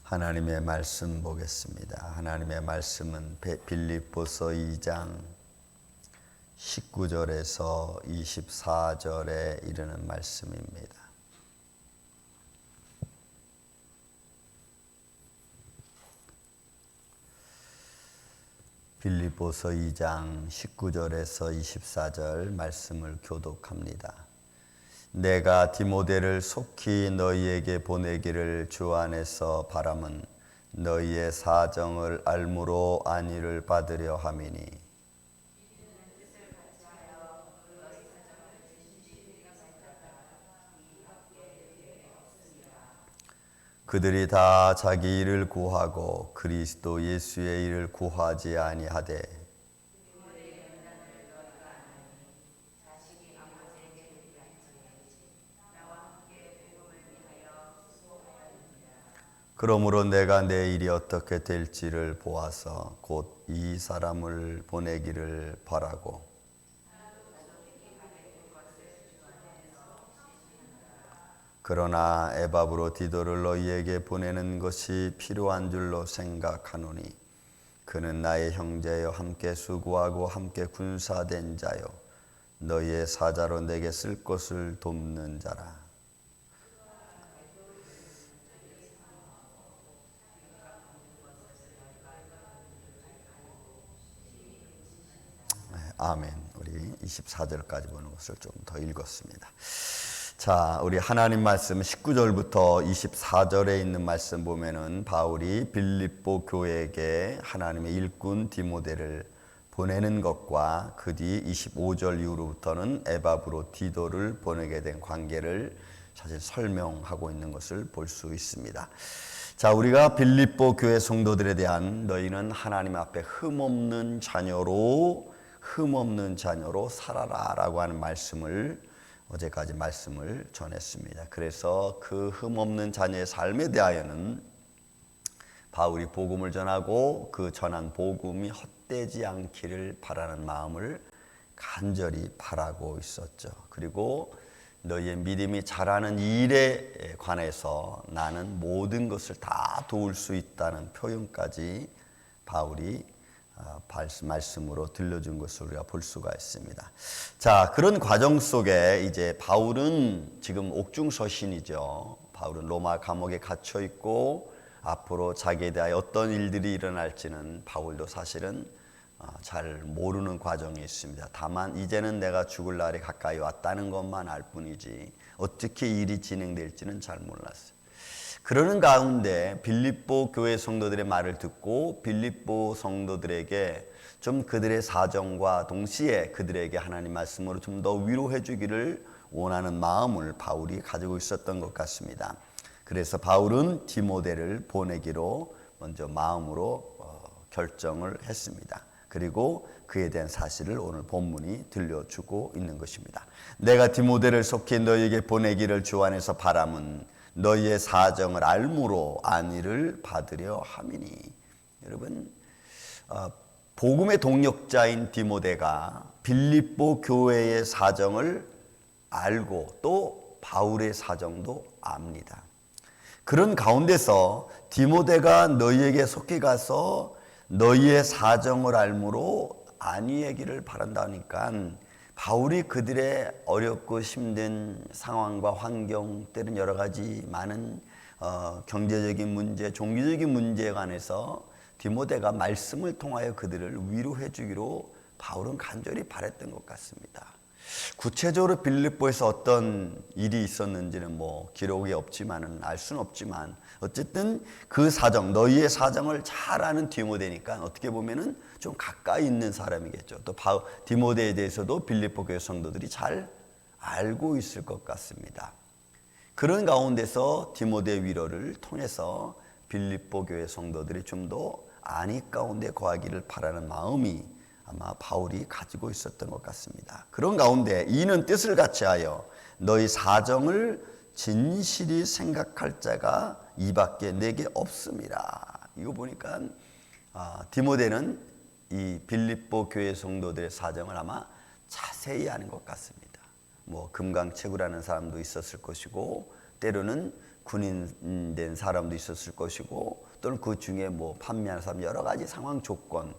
하나님의 말씀 보겠습니다. 하나님의 말씀은 빌립보서 2장 19절에서 24절에 이르는 말씀입니다. 빌립보서 2장 19절에서 24절 말씀을 교독합니다. 내가 디모데를 속히 너희에게 보내기를 주 안에서 바람은 너희의 사정을 알므로 안위를 받으려 함이니 그들이 다 자기 일을 구하고 그리스도 예수의 일을 구하지 아니하되 그러므로 내가 내 일이 어떻게 될지를 보아서 곧 이 사람을 보내기를 바라고 그러나 에바브로디도를 너희에게 보내는 것이 필요한 줄로 생각하노니 그는 나의 형제여 함께 수고하고 함께 군사된 자요 너희의 사자로 내게 쓸 것을 돕는 자라. 아멘. 우리 24절까지 보는 것을 좀 더 읽었습니다. 자, 우리 하나님 말씀 19절부터 24절에 있는 말씀 보면은 바울이 빌립보 교회에게 하나님의 일꾼 디모데를 보내는 것과 그 뒤 25절 이후로부터는 에바브로디도를 보내게 된 관계를 사실 설명하고 있는 것을 볼 수 있습니다. 자, 우리가 빌립보 교회 성도들에 대한 너희는 하나님 앞에 흠없는 자녀로 살아라 라고 하는 말씀을 어제까지 말씀을 전했습니다. 그래서 그 흠없는 자녀의 삶에 대하여는 바울이 복음을 전하고 그 전한 복음이 헛되지 않기를 바라는 마음을 간절히 바라고 있었죠. 그리고 너희의 믿음이 자라는 일에 관해서 나는 모든 것을 다 도울 수 있다는 표현까지 바울이 말씀으로 들려준 것을 우리가 볼 수가 있습니다. 자, 그런 과정 속에 이제 바울은 지금 옥중서신이죠. 바울은 로마 감옥에 갇혀 있고 앞으로 자기에 대하여 어떤 일들이 일어날지는 바울도 사실은 잘 모르는 과정이 있습니다. 다만 이제는 내가 죽을 날이 가까이 왔다는 것만 알 뿐이지 어떻게 일이 진행될지는 잘 몰랐어요. 그러는 가운데 빌립보 교회 성도들의 말을 듣고 빌립보 성도들에게 좀 그들의 사정과 동시에 그들에게 하나님 말씀으로 좀 더 위로해 주기를 원하는 마음을 바울이 가지고 있었던 것 같습니다. 그래서 바울은 디모데를 보내기로 먼저 마음으로 결정을 했습니다. 그리고 그에 대한 사실을 오늘 본문이 들려주고 있는 것입니다. 내가 디모데를 속히 너희에게 보내기를 주 안에서 바람은 너희의 사정을 알므로 안위를 받으려 함이니. 여러분, 복음의 동역자인 디모데가 빌립보 교회의 사정을 알고 또 바울의 사정도 압니다. 그런 가운데서 디모데가 너희에게 속히 가서 너희의 사정을 알므로 안위하기를 바란다니까 바울이 그들의 어렵고 힘든 상황과 환경, 때는 여러 가지 많은 경제적인 문제, 종교적인 문제에 관해서 디모데가 말씀을 통하여 그들을 위로해 주기로 바울은 간절히 바랬던 것 같습니다. 구체적으로 빌립보에서 어떤 일이 있었는지는 기록이 없지만은 알 수는 없지만 어쨌든 그 사정, 너희의 사정을 잘 아는 디모데니까 어떻게 보면은 좀 가까이 있는 사람이겠죠. 또 디모데에 대해서도 빌립보 교회 성도들이 잘 알고 있을 것 같습니다. 그런 가운데서 디모데의 위로를 통해서 빌립보 교회 성도들이 좀 더 안위 가운데 거하기를 바라는 마음이 아마 바울이 가지고 있었던 것 같습니다. 그런 가운데 이는 뜻을 같이 하여 너희 사정을 진실히 생각할 자가 이밖에 내게 없습니다. 이거 보니까 디모데는 이 빌립보 교회 성도들의 사정을 아마 자세히 아는 것 같습니다. 금강채구라는 사람도 있었을 것이고 때로는 군인 된 사람도 있었을 것이고 또는 그 중에 뭐 판매하는 사람 여러 가지 상황 조건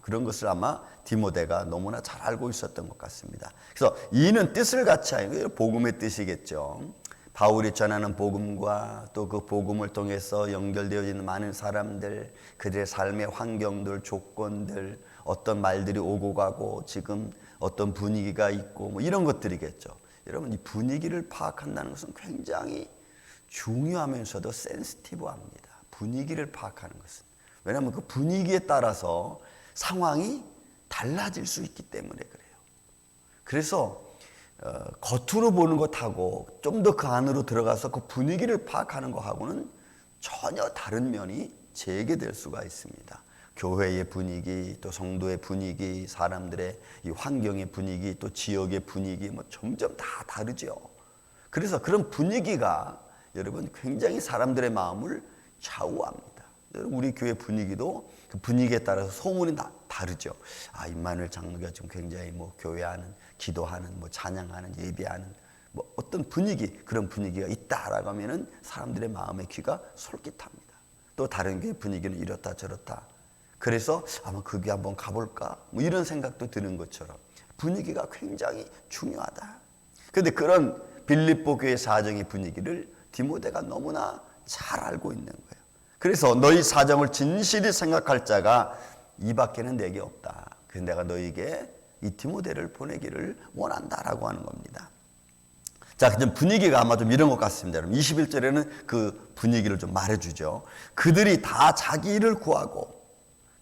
그런 것을 아마 디모데가 너무나 잘 알고 있었던 것 같습니다. 그래서 이는 뜻을 같이 하여 복음의 뜻이겠죠. 바울이 전하는 복음과 또 그 복음을 통해서 연결되어 있는 많은 사람들, 그들의 삶의 환경들, 조건들, 어떤 말들이 오고 가고 지금 어떤 분위기가 있고 뭐 이런 것들이겠죠. 여러분 이 분위기를 파악한다는 것은 굉장히 중요하면서도 센시티브합니다. 분위기를 파악하는 것은. 왜냐하면 그 분위기에 따라서 상황이 달라질 수 있기 때문에 그래요. 그래서 겉으로 보는 것하고 좀 더 그 안으로 들어가서 그 분위기를 파악하는 것하고는 전혀 다른 면이 제게될 수가 있습니다. 교회의 분위기, 또 성도의 분위기, 사람들의 이 환경의 분위기, 또 지역의 분위기 뭐 점점 다 다르죠. 그래서 그런 분위기가 여러분 굉장히 사람들의 마음을 좌우합니다. 우리 교회 분위기도 그 분위기에 따라서 소문이 다르죠. 아, 임마누엘 장로가 지금 굉장히 뭐 교회하는, 기도하는, 뭐 찬양하는, 예배하는 뭐 어떤 분위기, 그런 분위기가 있다라고 하면은 사람들의 마음의 귀가 솔깃합니다. 또 다른 교회 분위기는 이렇다 저렇다. 그래서 아마 그 교회 한번 가볼까? 뭐 이런 생각도 드는 것처럼 분위기가 굉장히 중요하다. 그런데 그런 빌립보 교회 사정의 분위기를 디모데가 너무나 잘 알고 있는 거예요. 그래서 너희 사정을 진실히 생각할 자가 이 밖에는 내게 없다. 그래서 내가 너희에게 이 디모데를 보내기를 원한다라고 하는 겁니다. 자, 그럼 분위기가 아마 좀 이런 것 같습니다. 21절에는 그 분위기를 좀 말해주죠. 그들이 다 자기 일을 구하고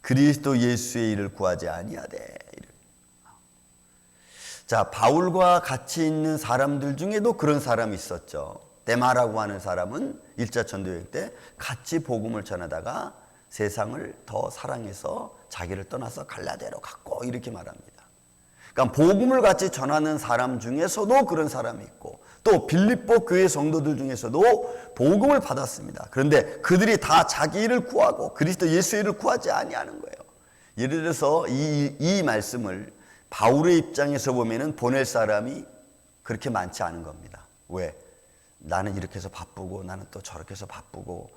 그리스도 예수의 일을 구하지 아니하되. 자, 바울과 같이 있는 사람들 중에도 그런 사람이 있었죠. 데마라고 하는 사람은 1차 전도여행 때 같이 복음을 전하다가 세상을 더 사랑해서 자기를 떠나서 갈라디아로 갔고 이렇게 말합니다. 그러니까 복음을 같이 전하는 사람 중에서도 그런 사람이 있고 또 빌립보 교회 성도들 중에서도 복음을 받았습니다. 그런데 그들이 다 자기 일을 구하고 그리스도 예수의 일을 구하지 아니하는 거예요. 예를 들어서 이 말씀을 바울의 입장에서 보면은 보낼 사람이 그렇게 많지 않은 겁니다. 왜? 나는 이렇게 해서 바쁘고 나는 또 저렇게 해서 바쁘고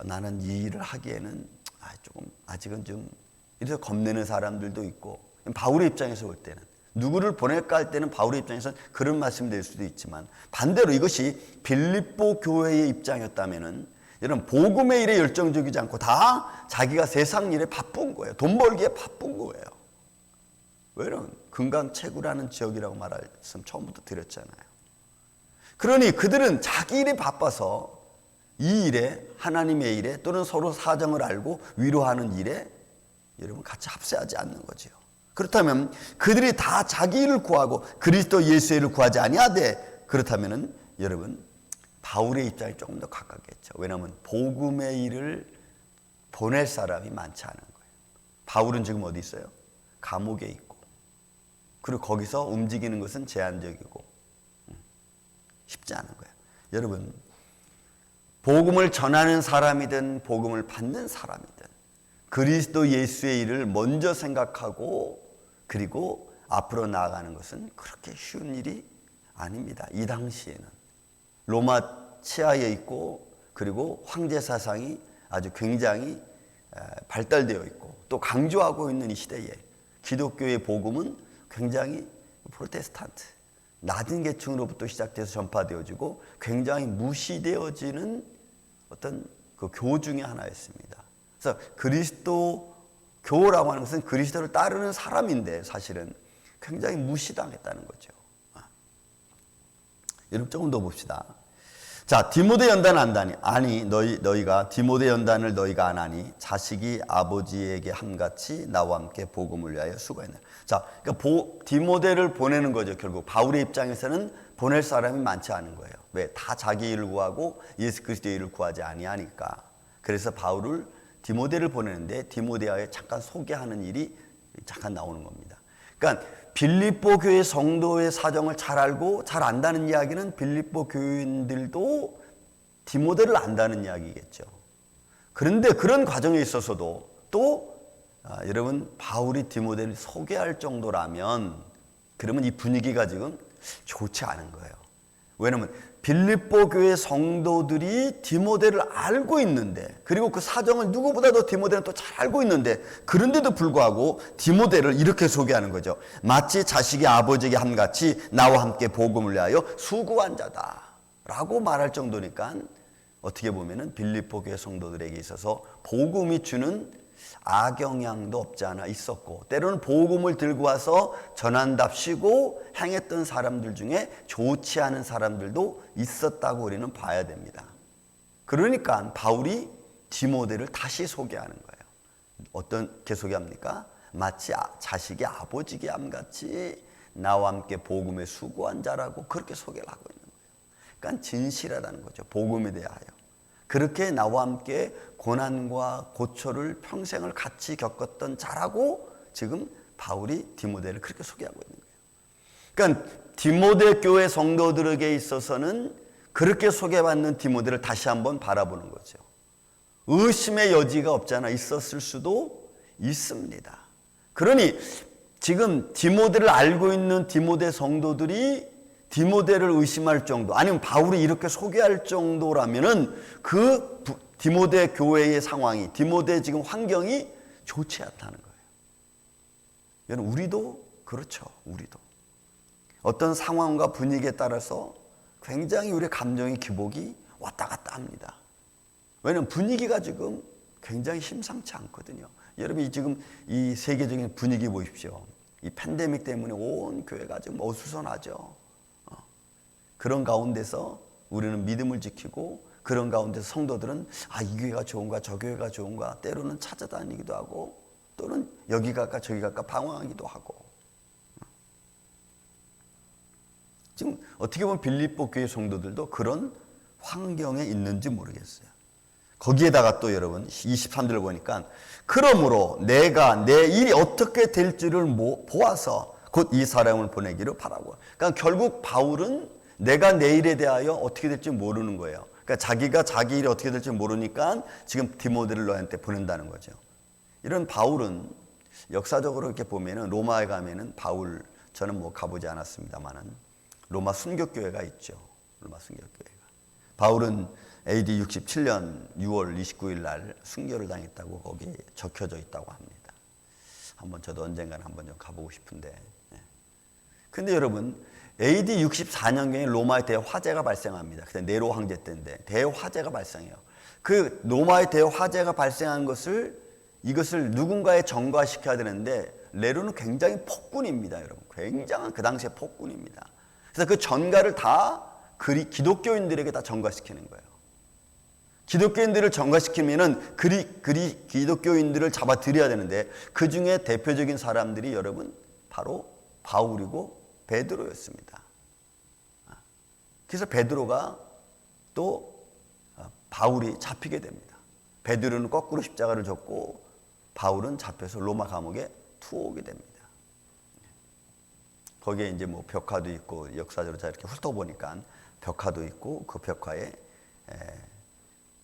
나는 이 일을 하기에는 조금 아직은 좀 이래서 겁내는 사람들도 있고 바울의 입장에서 볼 때는 누구를 보낼까 할 때는 바울의 입장에서는 그런 말씀이 될 수도 있지만 반대로 이것이 빌립보 교회의 입장이었다면은 이런 복음의 일에 열정적이지 않고 다 자기가 세상 일에 바쁜 거예요. 돈 벌기에 바쁜 거예요. 왜냐면 금강체구라는 지역이라고 말씀 처음부터 드렸잖아요. 그러니 그들은 자기 일에 바빠서 이 일에 하나님의 일에 또는 서로 사정을 알고 위로하는 일에 여러분 같이 합세하지 않는 거죠. 그렇다면 그들이 다 자기 일을 구하고 그리스도 예수의 일을 구하지 아니하되 그렇다면은 여러분 바울의 입장이 조금 더 가깝겠죠. 왜냐하면 복음의 일을 보낼 사람이 많지 않은 거예요. 바울은 지금 어디 있어요? 감옥에 있고 그리고 거기서 움직이는 것은 제한적이고 쉽지 않은 거예요. 여러분 복음을 전하는 사람이든 복음을 받는 사람이든 그리스도 예수의 일을 먼저 생각하고 그리고 앞으로 나아가는 것은 그렇게 쉬운 일이 아닙니다. 이 당시에는 로마 치하에 있고 그리고 황제 사상이 아주 굉장히 발달되어 있고 또 강조하고 있는 이 시대에 기독교의 복음은 굉장히 프로테스탄트 낮은 계층으로부터 시작돼서 전파되어지고 굉장히 무시되어지는 어떤 그 교 중에 하나였습니다. 그래서 그리스도교라고 하는 것은 그리스도를 따르는 사람인데 사실은 굉장히 무시당했다는 거죠. 여러분 조금 더 봅시다. 자, 디모데 연단 안다니 아니 너희가 디모데 연단을 너희가 안 하니 자식이 아버지에게 함같이 나와 함께 복음을 위하여 수고했네. 자, 그러니까 디모데를 보내는 거죠. 결국 바울의 입장에서는 보낼 사람이 많지 않은 거예요. 왜? 다 자기 일을 구하고 예수 그리스도의 일을 구하지 아니하니까. 그래서 바울을 디모데를 보내는데 디모데와의 잠깐 소개하는 일이 잠깐 나오는 겁니다. 그러니까 빌립보 교회 성도의 사정을 잘 알고 잘 안다는 이야기는 빌립보 교인들도 디모데를 안다는 이야기겠죠. 그런데 그런 과정에 있어서도 또 여러분 바울이 디모데를 소개할 정도라면 그러면 이 분위기가 지금 좋지 않은 거예요. 왜냐하면 빌립보 교회 성도들이 디모데를 알고 있는데, 그리고 그 사정을 누구보다도 디모데는 또 잘 알고 있는데, 그런데도 불구하고 디모데를 이렇게 소개하는 거죠. 마치 자식이 아버지에게 함같이 나와 함께 복음을 위하여 수고한 자다 라고 말할 정도니까, 어떻게 보면은 빌립보 교회 성도들에게 있어서 복음이 주는 악영향도 없지 않아 있었고, 때로는 복음을 들고 와서 전한답시고 행했던 사람들 중에 좋지 않은 사람들도 있었다고 우리는 봐야 됩니다. 그러니까 바울이 디모데를 다시 소개하는 거예요. 어떻게 소개합니까? 마치 자식이 아버지에게 함같이 나와 함께 복음에 수고한 자라고 그렇게 소개를 하고 있는 거예요. 그러니까 진실하다는 거죠. 복음에 대하여. 그렇게 나와 함께 고난과 고초를 평생을 같이 겪었던 자라고 지금 바울이 디모데를 그렇게 소개하고 있는 거예요. 그러니까 디모데 교회 성도들에게 있어서는 그렇게 소개받는 디모데를 다시 한번 바라보는 거죠. 의심의 여지가 없잖아. 있었을 수도 있습니다. 그러니 지금 디모데를 알고 있는 디모데 성도들이 디모데를 의심할 정도, 아니면 바울이 이렇게 소개할 정도라면은 그 디모데 교회의 상황이, 디모데 지금 환경이 좋지 않다는 거예요. 여러분, 우리도 그렇죠. 우리도 어떤 상황과 분위기에 따라서 굉장히 우리의 감정의 기복이 왔다 갔다 합니다. 왜냐하면 분위기가 지금 굉장히 심상치 않거든요. 여러분이 지금 이 세계적인 분위기 보십시오. 이 팬데믹 때문에 온 교회가 지금 어수선하죠. 그런 가운데서 우리는 믿음을 지키고, 그런 가운데서 성도들은 이 교회가 좋은가 저 교회가 좋은가 때로는 찾아다니기도 하고, 또는 여기 갈까 저기 갈까 방황하기도 하고. 지금 어떻게 보면 빌립보 교회 성도들도 그런 환경에 있는지 모르겠어요. 거기에다가 또 여러분 23절을 보니까, 그러므로 내가 내 일이 어떻게 될지를 보아서 곧 이 사람을 보내기를 바라고. 그러니까 결국 바울은 내가 내 일에 대하여 어떻게 될지 모르는 거예요. 그러니까 자기가 자기 일이 어떻게 될지 모르니까 지금 디모데를 너한테 보낸다는 거죠. 이런 바울은 역사적으로 이렇게 보면은 로마에 가면은 바울, 저는 뭐 가보지 않았습니다만은 로마 순교교회가 있죠. 로마 순교교회가. 바울은 AD 67년 6월 29일 날 순교를 당했다고 거기에 적혀져 있다고 합니다. 한번 저도 언젠가는 한번 좀 가보고 싶은데. 근데 여러분, AD 64년경에 로마에 대화재가 발생합니다. 그때 네로 황제 때인데 대화재가 발생해요. 그 로마의 대화재가 발생한 이것을 누군가에 전가시켜야 되는데, 네로는 굉장히 폭군입니다, 여러분. 굉장한 그 당시의 폭군입니다. 그래서 그 전가를 다 기독교인들에게 다 전가시키는 거예요. 기독교인들을 전가시키면은 기독교인들을 잡아들여야 되는데, 그 중에 대표적인 사람들이 여러분 바로 바울이고 베드로였습니다. 그래서 베드로가 또 바울이 잡히게 됩니다. 베드로는 거꾸로 십자가를 졌고 바울은 잡혀서 로마 감옥에 투옥이 됩니다. 거기에 이제 뭐 벽화도 있고, 역사적으로 자 이렇게 훑어보니까 벽화도 있고, 그 벽화에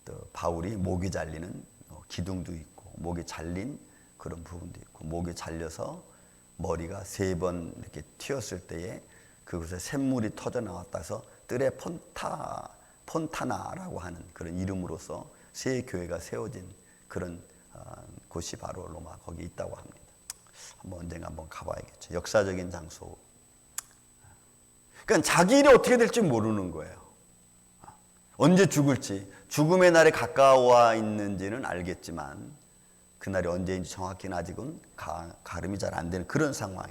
또 바울이 목이 잘리는 기둥도 있고, 목이 잘린 그런 부분도 있고, 목이 잘려서 머리가 3번 이렇게 튀었을 때에 그곳에 샘물이 터져 나왔다서 뜰에 폰타나라고 하는 그런 이름으로서 새 교회가 세워진 그런 곳이 바로 로마 거기 있다고 합니다. 언젠가 한번 가봐야겠죠. 역사적인 장소. 그러니까 자기 일이 어떻게 될지 모르는 거예요. 언제 죽을지, 죽음의 날에 가까워 있는지는 알겠지만 그날이 언제인지 정확히는 아직은 가름이 잘 안 되는 그런 상황.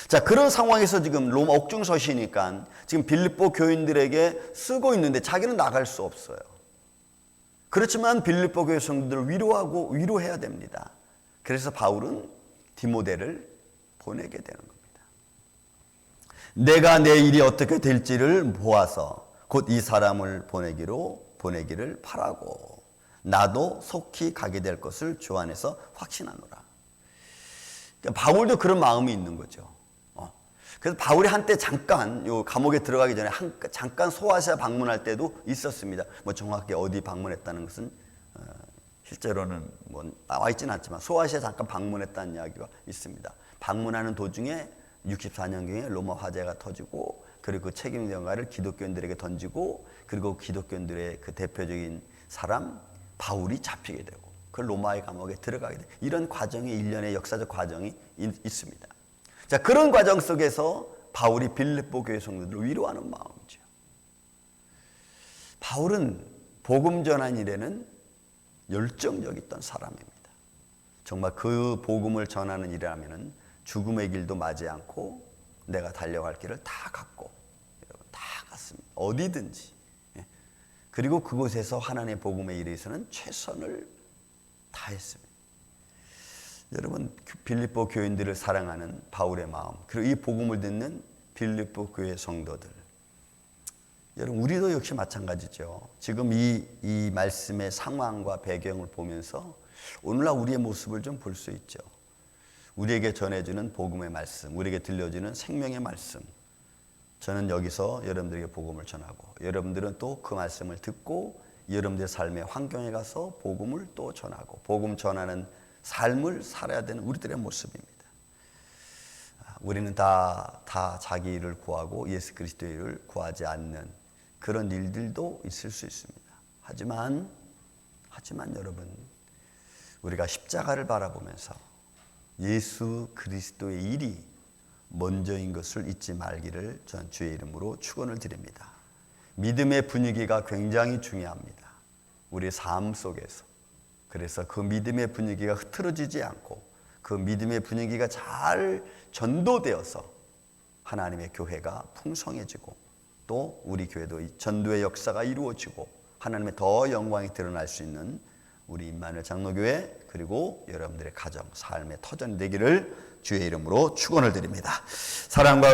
자, 그런 상황에서 지금 로마 옥중서시니까 지금 빌립보 교인들에게 쓰고 있는데 자기는 나갈 수 없어요. 그렇지만 빌립보 교회 성도들을 위로해야 됩니다. 그래서 바울은 디모데를 보내게 되는 겁니다. 내가 내 일이 어떻게 될지를 보아서 곧 이 사람을 보내기를 바라고, 나도 속히 가게 될 것을 주 안에서 확신하노라. 그러니까 바울도 그런 마음이 있는 거죠. 그래서 바울이 한때 잠깐 요 감옥에 들어가기 전에 잠깐 소아시아 방문할 때도 있었습니다. 뭐 정확히 어디 방문했다는 것은 실제로는 뭐 나와 있지는 않지만 소아시아 잠깐 방문했다는 이야기가 있습니다. 방문하는 도중에 64년경에 로마 화재가 터지고 그리고 그 책임 전가를 기독교인들에게 던지고 그리고 기독교인들의 그 대표적인 사람 바울이 잡히게 되고 그 로마의 감옥에 들어가게 돼. 이런 과정이 일련의 역사적 과정이 있습니다. 자, 그런 과정 속에서 바울이 빌립보 교회 성도들을 위로하는 마음이죠. 바울은 복음 전한 일에는 열정적이었던 사람입니다. 정말 그 복음을 전하는 일이라면은 죽음의 길도 맞지 않고 내가 달려갈 길을 다 갔고 여러분 다 갔습니다. 어디든지. 그리고 그곳에서 하나님의 복음의 일에 있어서는 최선을 다했습니다. 여러분 빌립보 교인들을 사랑하는 바울의 마음 그리고 이 복음을 듣는 빌립보 교회 성도들 여러분 우리도 역시 마찬가지죠. 지금 이 말씀의 상황과 배경을 보면서 오늘날 우리의 모습을 좀 볼 수 있죠. 우리에게 전해주는 복음의 말씀, 우리에게 들려주는 생명의 말씀. 저는 여기서 여러분들에게 복음을 전하고 여러분들은 또 그 말씀을 듣고 여러분들의 삶의 환경에 가서 복음을 또 전하고 복음 전하는 삶을 살아야 되는 우리들의 모습입니다. 우리는 다 자기 일을 구하고 예수 그리스도의 일을 구하지 않는 그런 일들도 있을 수 있습니다. 하지만 여러분 우리가 십자가를 바라보면서 예수 그리스도의 일이 먼저인 것을 잊지 말기를 전 주의 이름으로 축원을 드립니다. 믿음의 분위기가 굉장히 중요합니다. 우리의 삶 속에서. 그래서 그 믿음의 분위기가 흐트러지지 않고 그 믿음의 분위기가 잘 전도되어서 하나님의 교회가 풍성해지고 또 우리 교회도 전도의 역사가 이루어지고 하나님의 더 영광이 드러날 수 있는 우리 임마누엘 장로교회 그리고 여러분들의 가정, 삶의 터전이 되기를 주의 이름으로 축원을 드립니다. 사랑과